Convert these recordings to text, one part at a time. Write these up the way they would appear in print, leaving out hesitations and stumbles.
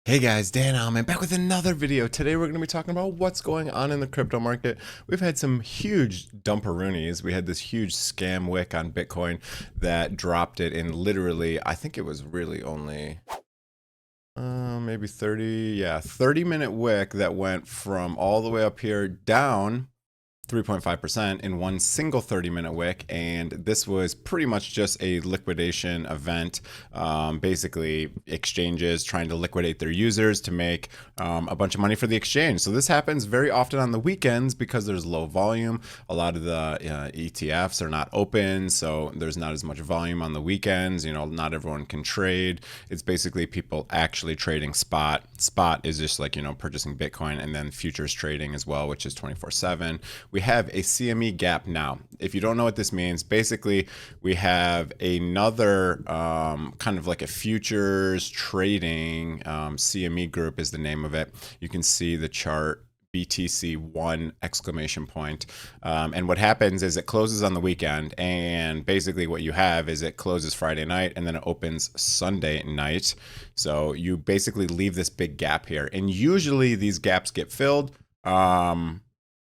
Hey guys, Dan Heilman back with another video. Today we're going to be talking about what's going on in the crypto market. We've had some huge dumperoonies. We had this huge scam wick on Bitcoin that dropped it in literally, I think it was really only maybe 30-minute wick that went from all the way up here down 3.5% in one single 30-minute wick, and this was pretty much just a liquidation event. Basically, exchanges trying to liquidate their users to make a bunch of money for the exchange. So this happens very often on the weekends because there's low volume. A lot of the ETFs are not open, so there's not as much volume on the weekends. You know, not everyone can trade. It's basically people actually trading spot. Spot is just like, you know, purchasing Bitcoin, and then futures trading as well, which is 24/7. We have a CME gap now. If you don't know what this means, basically we have another kind of like a futures trading CME group is the name of it. You can see the chart BTC1 exclamation point. And what happens is it closes on the weekend, and basically what you have is it closes Friday night and then it opens Sunday night. So you basically leave this big gap here, and usually these gaps get filled.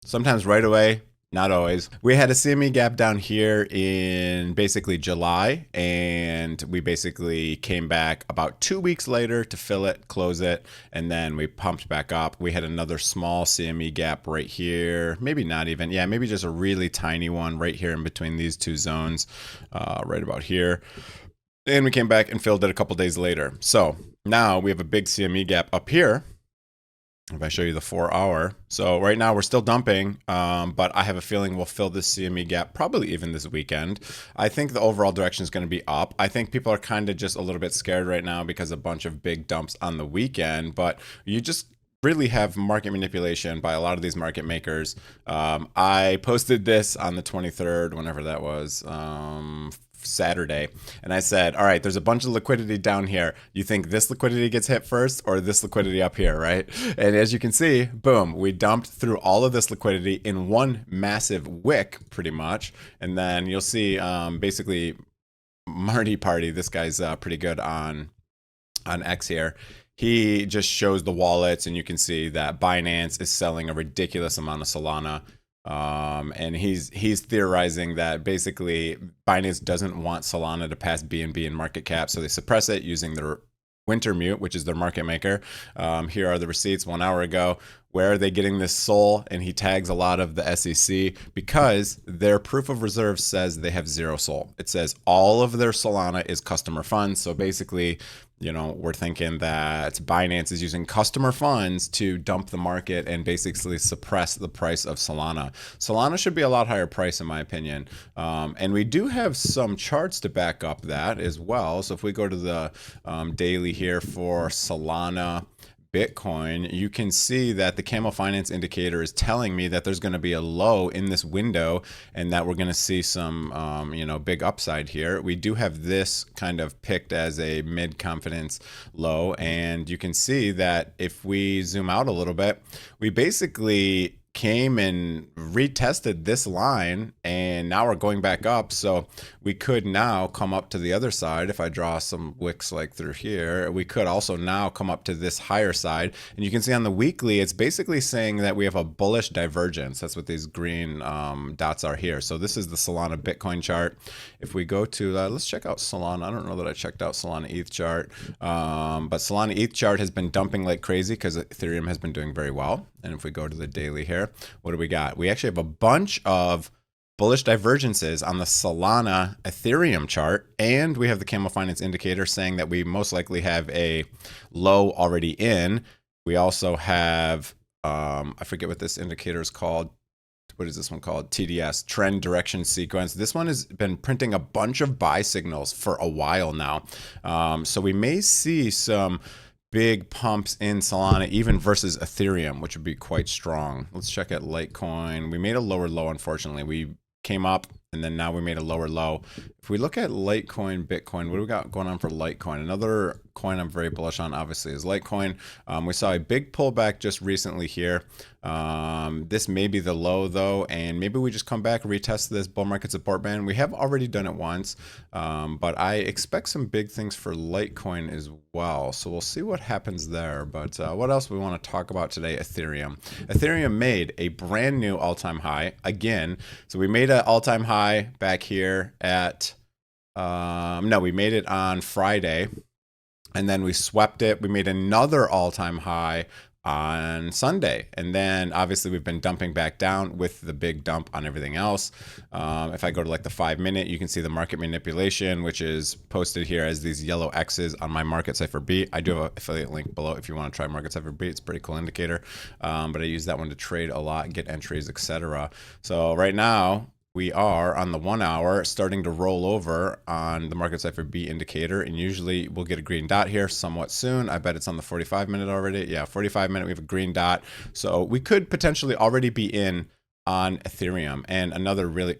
Sometimes right away, not always. We had a CME gap down here in basically July, and we basically came back about 2 weeks later to fill it, close it, and then we pumped back up. We had another small CME gap right here, maybe not even, yeah, maybe just a really tiny one right here in between these two zones, right about here. And we came back and filled it a couple days later. So now we have a big CME gap up here. If I show you the 4-hour, so right now we're still dumping, but I have a feeling we'll fill this CME gap probably even this weekend. I think the overall direction is going to be up. I think people are kind of just a little bit scared right now because a bunch of big dumps on the weekend, but you just really have market manipulation by a lot of these market makers. I posted this on the 23rd, whenever that was, Saturday, and I said, all right, there's a bunch of liquidity down here. You think this liquidity gets hit first or this liquidity up here, right? And as you can see, boom, we dumped through all of this liquidity in one massive wick pretty much. And then you'll see basically Marty Party, this guy's pretty good on X here. He just shows the wallets, and you can see that Binance is selling a ridiculous amount of Solana. And he's theorizing that basically Binance doesn't want Solana to pass BNB in market cap, so they suppress it using their Wintermute, which is their market maker. Here are the receipts 1 hour ago. Where are they getting this SOL? And he tags a lot of the SEC because their proof of reserve says they have 0 SOL. It says all of their Solana is customer funds. So basically, you know, we're thinking that Binance is using customer funds to dump the market and basically suppress the price of Solana. Solana should be a lot higher price in my opinion. And we do have some charts to back up that as well. So if we go to the daily here for Solana Bitcoin, you can see that the Camel Finance indicator is telling me that there's going to be a low in this window and that we're going to see some, you know, big upside here. We do have this kind of picked as a mid confidence low, and you can see that if we zoom out a little bit, we basically came and retested this line, and now we're going back up. So we could now come up to the other side. If I draw some wicks like through here, we could also now come up to this higher side, and you can see on the weekly it's basically saying that we have a bullish divergence. That's what these green dots are here. So this is the Solana Bitcoin chart. If we go to let's check out Solana. I don't know that I checked out Solana ETH chart, but Solana ETH chart has been dumping like crazy because Ethereum has been doing very well. And if we go to the daily here, what do we got? We actually have a bunch of bullish divergences on the Solana Ethereum chart, and we have the Camel Finance indicator saying that we most likely have a low already in. We also have, I forget what this indicator is called. What is this one called? TDS, Trend Direction Sequence. This one has been printing a bunch of buy signals for a while now. So we may see some big pumps in Solana even versus Ethereum, which would be quite strong. Let's check at Litecoin. We made a lower low, unfortunately. We came up and then now we made a lower low. If we look at Litecoin, Bitcoin, what do we got going on for Litecoin? Another coin I'm very bullish on, obviously, is Litecoin. We saw a big pullback just recently here. This may be the low though, and maybe we just come back, retest this bull market support band. We have already done it once, but I expect some big things for Litecoin as well. So we'll see what happens there. But what else we want to talk about today? Ethereum. Ethereum made a brand new all-time high again. So we made an all-time high back here at, no, we made it on Friday, and then we swept it. We made another all-time high on Sunday, and then obviously we've been dumping back down with the big dump on everything else. If I go to like the 5-minute, you can see the market manipulation, which is posted here as these yellow X's on my Market Cipher B. I do have an affiliate link below if you want to try Market Cipher B. It's a pretty cool indicator, but I use that one to trade a lot, get entries, etc. So right now we are on the 1 hour starting to roll over on the Market Cipher B indicator, and usually we'll get a green dot here somewhat soon. I bet it's on the 45-minute already. Yeah, 45-minute, we have a green dot. So we could potentially already be in on Ethereum. And another really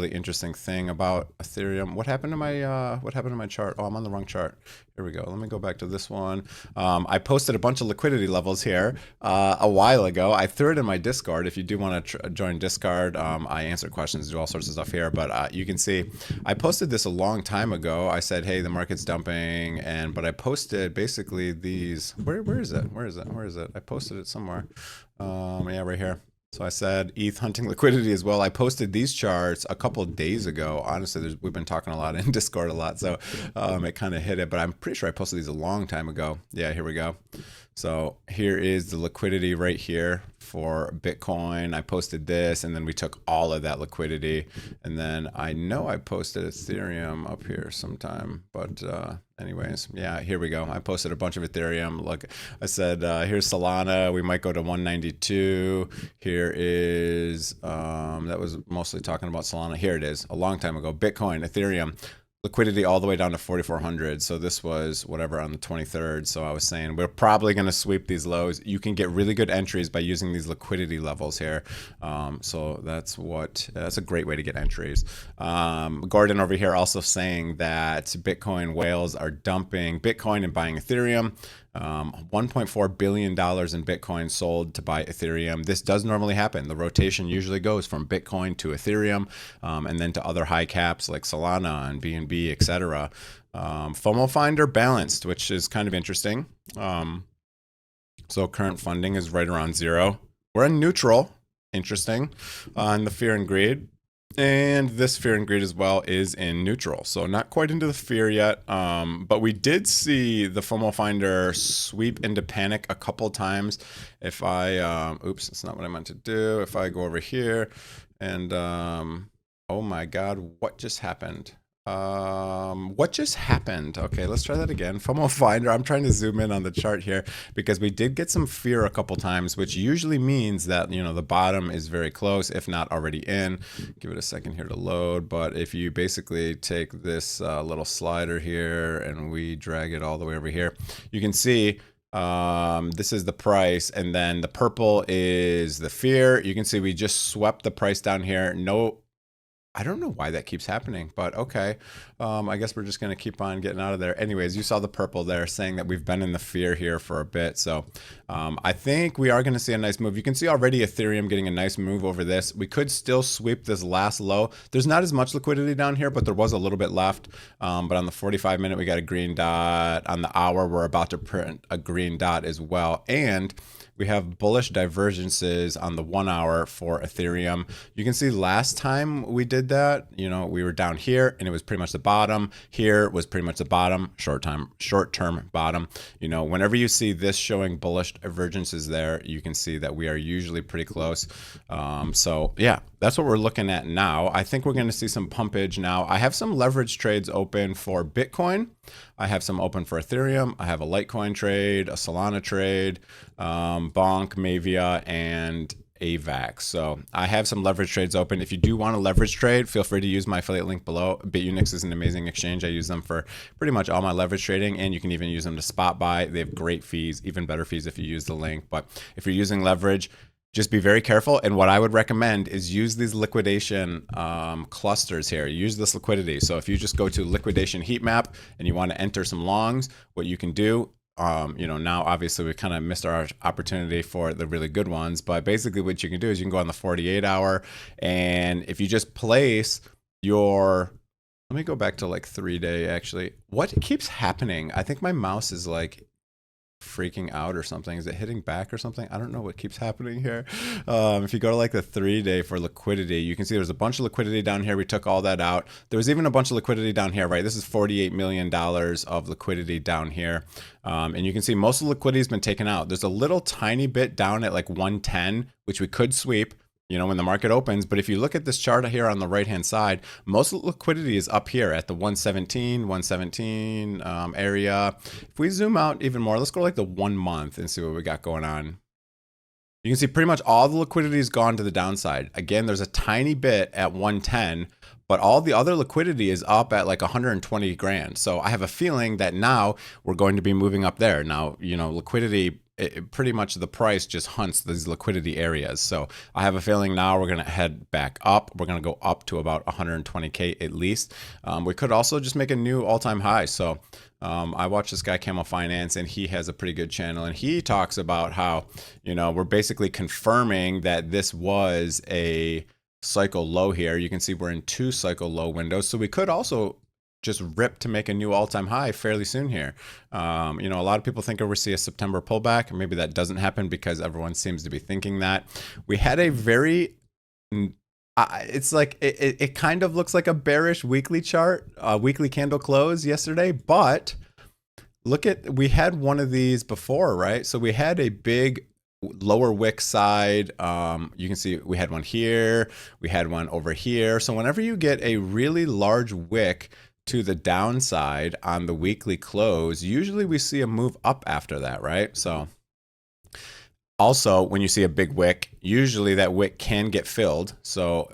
interesting thing about Ethereum. What happened to my chart? Oh, I'm on the wrong chart. Here we go. Let me go back to this one. I posted a bunch of liquidity levels here a while ago. I threw it in my Discord. If you do want to join Discord, I answer questions, do all sorts of stuff here. But you can see I posted this a long time ago. I said, hey, the market's dumping, but I posted basically these. Where is it? I posted it somewhere. Yeah, right here. So I said ETH hunting liquidity as well. I posted these charts a couple of days ago. Honestly, we've been talking a lot in Discord a lot, so it kind of hit it. But I'm pretty sure I posted these a long time ago. Yeah, here we go. So here is the liquidity right here for Bitcoin. I posted this, and then we took all of that liquidity. And then I know I posted Ethereum up here sometime. But anyways, yeah, here we go. I posted a bunch of Ethereum. Look, I said, here's Solana. We might go to 192. Here is, that was mostly talking about Solana. Here it is, a long time ago. Bitcoin, Ethereum. Liquidity all the way down to 4,400. So this was whatever on the 23rd. So I was saying we're probably going to sweep these lows. You can get really good entries by using these liquidity levels here. So that's a great way to get entries. Gordon over here also saying that Bitcoin whales are dumping Bitcoin and buying Ethereum. $1.4 billion in Bitcoin sold to buy Ethereum. This does normally happen. The rotation usually goes from Bitcoin to Ethereum, and then to other high caps like Solana and BNB, etc. FOMO Finder balanced, which is kind of interesting. So current funding is right around 0. We're in neutral. Interesting. On the fear and greed. And this fear and greed as well is in neutral. So not quite into the fear yet. But we did see the FOMO Finder sweep into panic a couple times. If I, oops, that's not what I meant to do. If I go over here and, oh my God, what just happened? What just happened? Okay, let's try that again. FOMO Finder. I'm trying to zoom in on the chart here because we did get some fear a couple times, which usually means that, you know, the bottom is very close, if not already in. Give it a second here to load. But if you basically take this little slider here and we drag it all the way over here, you can see this is the price, and then the purple is the fear. You can see we just swept the price down here. No, I don't know why that keeps happening, but okay. I guess we're just going to keep on getting out of there. Anyways, you saw the purple there saying that we've been in the fear here for a bit. So I think we are going to see a nice move. You can see already Ethereum getting a nice move over this. We could still sweep this last low. There's not as much liquidity down here, but there was a little bit left. But on the 45-minute, we got a green dot. On the hour, we're about to print a green dot as well. And we have bullish divergences on the 1 hour for Ethereum. You can see last time we did that, you know, we were down here and it was pretty much the bottom. Here was pretty much the bottom, short-term bottom. You know, whenever you see this showing bullish divergences there, you can see that we are usually pretty close. So yeah, that's what we're looking at now. I think we're going to see some pumpage now. I have some leverage trades open for Bitcoin. I have some open for Ethereum. I have a Litecoin trade, a Solana trade, Bonk, Mavia, and AVAX. So I have some leverage trades open. If you do want a leverage trade, feel free to use my affiliate link below. Bitunix is an amazing exchange. I use them for pretty much all my leverage trading, and you can even use them to spot buy. They have great fees, even better fees if you use the link. But if you're using leverage, just be very careful. And what I would recommend is use these liquidation clusters here. Use this liquidity. So if you just go to liquidation heat map and you want to enter some longs, what you can do, now obviously we kind of missed our opportunity for the really good ones, but basically what you can do is you can go on the 48 hour, and if you just place your, let me go back to like 3-day actually. What keeps happening? I think my mouse is like freaking out or something. Is it hitting back or something? I don't know what keeps happening here. If you go to like the 3-day for liquidity, you can see there's a bunch of liquidity down here. We took all that out. There was even a bunch of liquidity down here, right? This is $48 million of liquidity down here. And you can see most of the liquidity has been taken out. There's a little tiny bit down at like 110, which we could sweep, when the market opens. But if you look at this chart here on the right hand side, most of the liquidity is up here at the 117 area. If we zoom out even more, let's go to like the 1 month and see what we got going on. You can see pretty much all the liquidity is gone to the downside. Again, there's a tiny bit at 110, but all the other liquidity is up at like 120 grand. So I have a feeling that now we're going to be moving up there. Now, liquidity, pretty much the price just hunts these liquidity areas. So I have a feeling now we're going to head back up. We're going to go up to about 120K at least. We could also just make a new all-time high. So I watch this guy Camel Finance, and he has a pretty good channel, and he talks about how, we're basically confirming that this was a cycle low here. You can see we're in 2 cycle low windows. So we could also just rip to make a new all-time high fairly soon here. A lot of people think we'll see a September pullback. Maybe that doesn't happen because everyone seems to be thinking that. We had a very, it's like, it kind of looks like a bearish weekly chart, weekly candle close yesterday, but we had one of these before, right? So we had a big lower wick side. You can see we had one here, we had one over here. So whenever you get a really large wick to the downside on the weekly close, usually we see a move up after that, right? So also, when you see a big wick, usually that wick can get filled,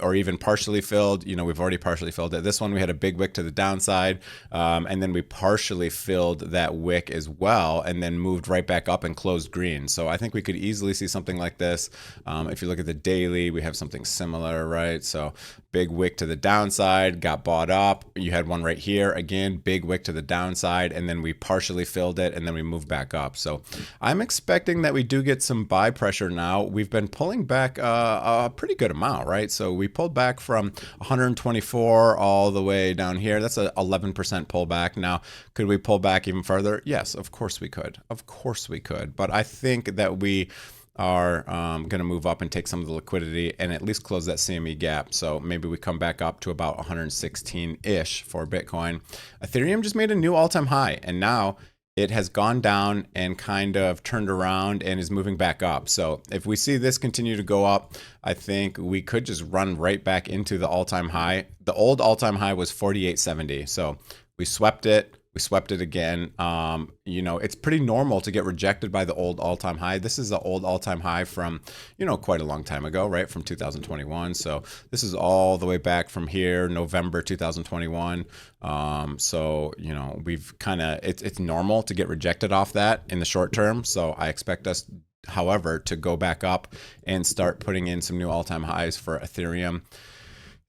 or even partially filled. We've already partially filled it. This one, we had a big wick to the downside, and then we partially filled that wick as well, and then moved right back up and closed green. So I think we could easily see something like this. If you look at the daily, we have something similar, right? So big wick to the downside, got bought up. You had one right here, again, big wick to the downside, and then we partially filled it, and then we moved back up. So I'm expecting that we do get some buy pressure now. We've been pulling back a pretty good amount, right? So we pulled back from 124 all the way down here. That's a 11% pullback. Now, could we pull back even further? Yes, of course we could. Of course we could. But I think that we are going to move up and take some of the liquidity and at least close that CME gap. So maybe we come back up to about 116-ish for Bitcoin. Ethereum just made a new all-time high, and now it has gone down and kind of turned around and is moving back up. So if we see this continue to go up, I think we could just run right back into the all-time high. The old all-time high was 48.70. So we swept it. We swept it again. It's pretty normal to get rejected by the old all-time high. This is the old all-time high from, quite a long time ago, right? From 2021. So this is all the way back from here, November 2021. We've kind of, it's normal to get rejected off that in the short term. So I expect us, however, to go back up and start putting in some new all-time highs for Ethereum.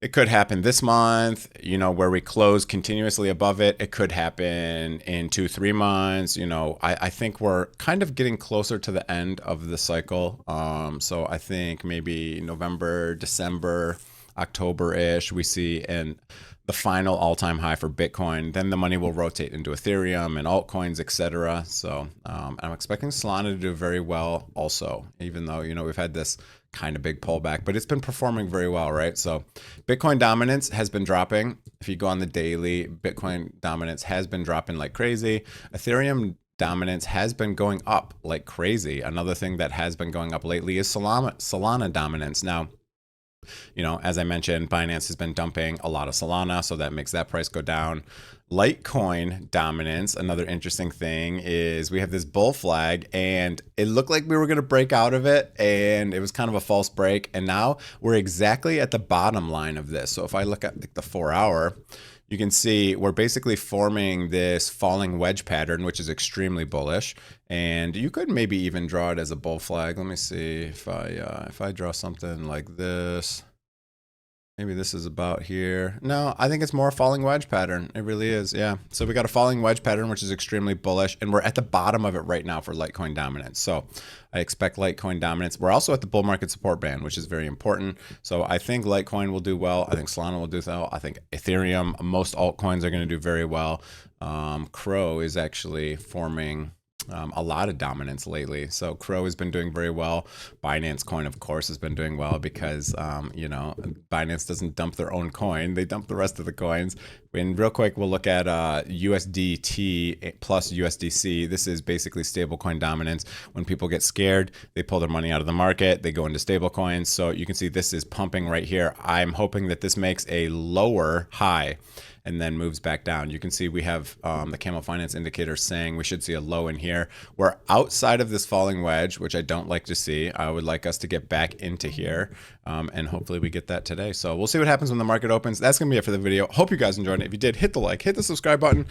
It could happen this month, where we close continuously above it. It could happen in 2-3 months. I think we're kind of getting closer to the end of the cycle. So I think maybe November, December, October-ish, we see the final all-time high for Bitcoin. Then the money will rotate into Ethereum and altcoins, etc. So I'm expecting Solana to do very well also, even though, we've had this kind of big pullback, but it's been performing very well, right? So Bitcoin dominance has been dropping. If you go on the daily, Bitcoin dominance has been dropping like crazy. Ethereum dominance has been going up like crazy. Another thing that has been going up lately is Solana dominance. Now, as I mentioned, Binance has been dumping a lot of Solana, so that makes that price go down. Litecoin dominance, another interesting thing is we have this bull flag, and it looked like we were going to break out of it, and it was kind of a false break, and now we're exactly at the bottom line of this. So if I look at the 4 hour, you can see we're basically forming this falling wedge pattern, which is extremely bullish. And you could maybe even draw it as a bull flag. Let me see if I draw something like this. Maybe this is about here. No, I think it's more a falling wedge pattern. It really is, yeah. So we got a falling wedge pattern, which is extremely bullish, and we're at the bottom of it right now for Litecoin dominance. So I expect Litecoin dominance. We're also at the bull market support band, which is very important. So I think Litecoin will do well. I think Solana will do well. I think Ethereum, most altcoins are going to do very well. Crow is actually forming a lot of dominance lately. So Crow has been doing very well. Binance coin, of course, has been doing well because, you know, Binance doesn't dump their own coin. They dump the rest of the coins. And real quick, we'll look at USDT plus USDC. This is basically stablecoin dominance. When people get scared, they pull their money out of the market. They go into stablecoins. So you can see this is pumping right here. I'm hoping that this makes a lower high and then moves back down. You can see we have the Camel Finance indicator saying we should see a low in here. We're outside of this falling wedge, which I don't like to see. I would like us to get back into here, and hopefully we get that today. So we'll see what happens when the market opens. That's gonna be it for the video. Hope you guys enjoyed it. If you did, hit the like, hit the subscribe button.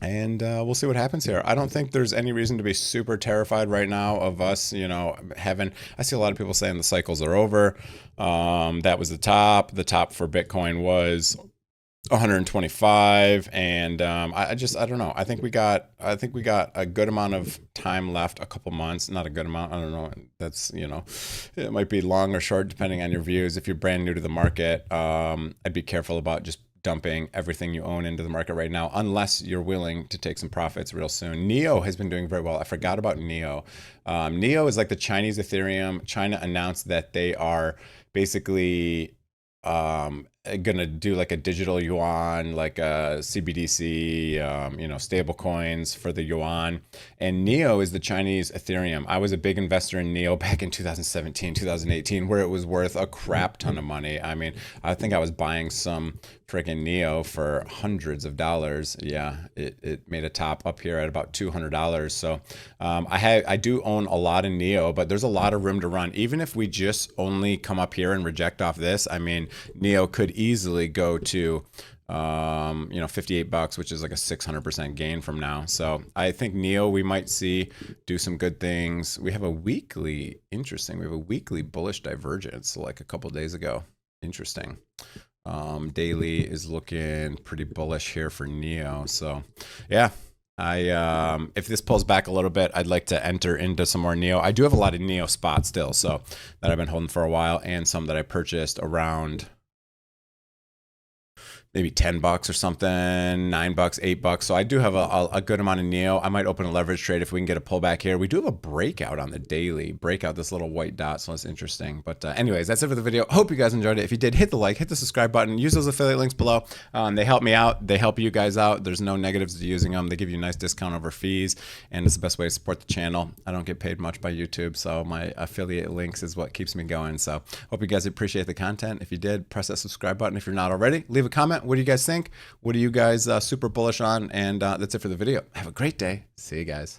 And we'll see what happens here. I don't think there's any reason to be super terrified right now of us, you know, having, I see a lot of people saying the cycles are over. That was the top. The top for Bitcoin was 125, and I don't know. I think we got a good amount of time left, a couple months, not a good amount. I don't know. That's, you know, it might be long or short depending on your views. If you're brand new to the market, I'd be careful about just dumping everything you own into the market right now, unless you're willing to take some profits real soon. Neo has been doing very well. I forgot about Neo. Neo is like the Chinese Ethereum. China announced that they are basically gonna do like a digital yuan, like a CBDC, you know, stable coins for the yuan. And Neo is the Chinese Ethereum. I was a big investor in Neo back in 2017, 2018, where it was worth a crap ton of money. I mean, I think I was buying some freaking Neo for hundreds of dollars. Yeah, it made a top up here at about $200. So I do own a lot in Neo, but there's a lot of room to run. Even if we just only come up here and reject off this, I mean, Neo could easily go to you know, $58, which is like a 600% gain from now. So I think Neo, we might see do some good things. We have a weekly, interesting, we have a weekly bullish divergence like a couple days ago. Interesting. Daily is looking pretty bullish here for Neo. So yeah, if this pulls back a little bit, I'd like to enter into some more Neo. I do have a lot of Neo spots still, so that I've been holding for a while, and some that I purchased around maybe $10 or something, $9, $8. So I do have a good amount of Neo. I might open a leverage trade if we can get a pullback here. We do have a breakout on the daily, breakout this little white dot, so that's interesting. But anyways, that's it for the video. Hope you guys enjoyed it. If you did, hit the like, hit the subscribe button, use those affiliate links below. They help me out. They help you guys out. There's no negatives to using them. They give you a nice discount over fees, and it's the best way to support the channel. I don't get paid much by YouTube, so my affiliate links is what keeps me going. So hope you guys appreciate the content. If you did, press that subscribe button. If you're not already, leave a comment. What do you guys think? What are you guys super bullish on? And that's it for the video. Have a great day. See you guys.